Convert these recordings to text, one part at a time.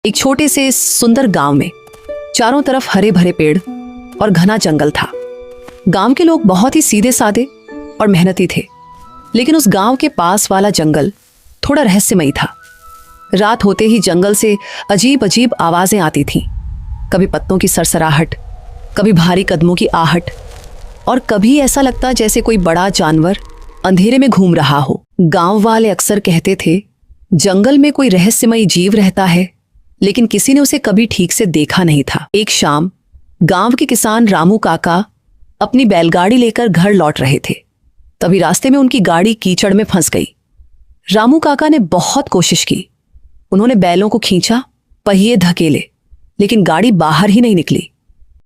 एक छोटे से सुंदर गांव में चारों तरफ हरे भरे पेड़ और घना जंगल था। गांव के लोग बहुत ही सीधे साधे और मेहनती थे, लेकिन उस गांव के पास वाला जंगल थोड़ा रहस्यमयी था। रात होते ही जंगल से अजीब अजीब आवाजें आती थीं। कभी पत्तों की सरसराहट, कभी भारी कदमों की आहट, और कभी ऐसा लगता जैसे कोई बड़ा जानवर अंधेरे में घूम रहा हो। गांव वाले अक्सर कहते थे, जंगल में कोई रहस्यमयी जीव रहता है, लेकिन किसी ने उसे कभी ठीक से देखा नहीं था। एक शाम गांव के किसान रामू काका अपनी बैलगाड़ी लेकर घर लौट रहे थे। तभी रास्ते में उनकी गाड़ी कीचड़ में फंस गई। रामू काका ने बहुत कोशिश की। उन्होंने बैलों को खींचा, पहिए धकेले, लेकिन गाड़ी बाहर ही नहीं निकली।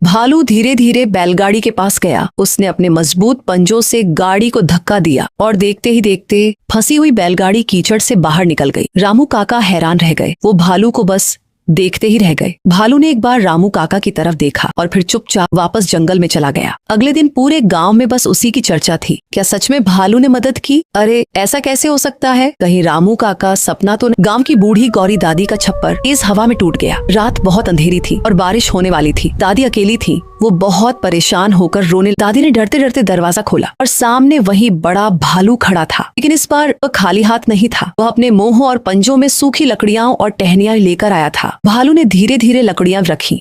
भालू धीरे धीरे बैलगाड़ी के पास गया। उसने अपने मजबूत पंजों से गाड़ी को धक्का दिया और देखते ही देखते फंसी हुई बैलगाड़ी कीचड़ से बाहर निकल गई। रामू काका हैरान रह गए। वो भालू को बस देखते ही रह गए। भालू ने एक बार रामू काका की तरफ देखा और फिर चुपचाप वापस जंगल में चला गया। अगले दिन पूरे गांव में बस उसी की चर्चा थी। क्या सच में भालू ने मदद की? अरे ऐसा कैसे हो सकता है? कहीं रामू काका सपना तो नहीं? गांव की बूढ़ी गौरी दादी का छप्पर तेज हवा में टूट गया। रात बहुत अंधेरी थी और बारिश होने वाली थी। दादी अकेली थी। वो बहुत परेशान होकर रोने। दादी ने डरते डरते दरवाजा खोला और सामने वही बड़ा भालू खड़ा था, लेकिन इस बार वह खाली हाथ नहीं था। वह अपने मुंह और पंजों में सूखी लकड़ियां और टहनियां लेकर आया था। भालू ने धीरे धीरे लकड़ियां रखी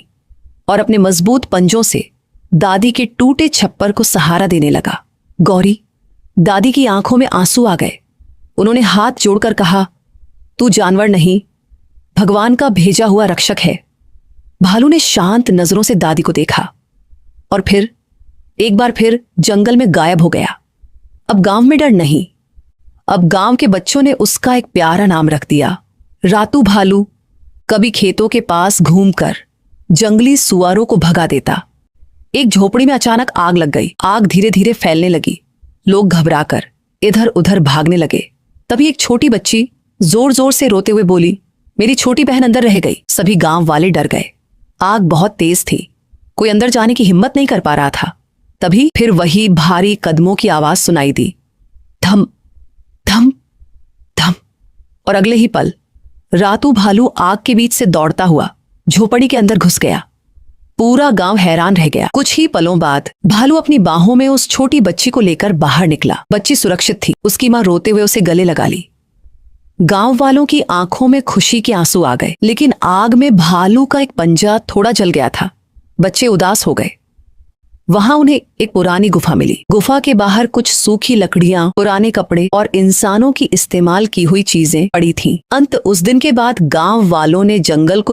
और अपने मजबूत पंजों से दादी के टूटे छप्पर को सहारा देने लगा। गौरी दादी की आंखों में आंसू आ गए। उन्होंने हाथ जोड़कर कहा, तू जानवर नहीं, भगवान का भेजा हुआ रक्षक है। भालू ने शांत नजरों से दादी को देखा और फिर एक बार फिर जंगल में गायब हो गया। अब गांव में डर नहीं। अब गांव के बच्चों ने उसका एक प्यारा नाम रख दिया, रातू भालू। कभी खेतों के पास घूमकर जंगली सुअरों को भगा देता। एक झोपड़ी में अचानक आग लग गई। आग धीरे धीरे फैलने लगी। लोग घबराकर इधर उधर भागने लगे। तभी एक छोटी बच्ची जोर जोर से रोते हुए बोली, मेरी छोटी बहन अंदर रह गई। सभी गांव वाले डर गए। आग बहुत तेज थी। कोई अंदर जाने की हिम्मत नहीं कर पा रहा था। तभी फिर वही भारी कदमों की आवाज सुनाई दी, धम धम धम। और अगले ही पल रातू भालू आग के बीच से दौड़ता हुआ झोपड़ी के अंदर घुस गया। पूरा गांव हैरान रह गया। कुछ ही पलों बाद भालू अपनी बाहों में उस छोटी बच्ची को लेकर बाहर निकला। बच्ची सुरक्षित थी। उसकी मां रोते हुए उसे गले लगा ली। गांव वालों की आंखों में खुशी के आंसू आ गए, लेकिन आग में भालू का एक पंजा थोड़ा जल गया था। बच्चे उदास हो गए। वहां उन्हें एक पुरानी गुफा मिली। गुफा के बाहर कुछ सूखी लकड़ियां, पुराने कपड़े और इंसानों की इस्तेमाल की हुई चीजें पड़ी थीं। अंत उस दिन के बाद गांव वालों ने जंगल को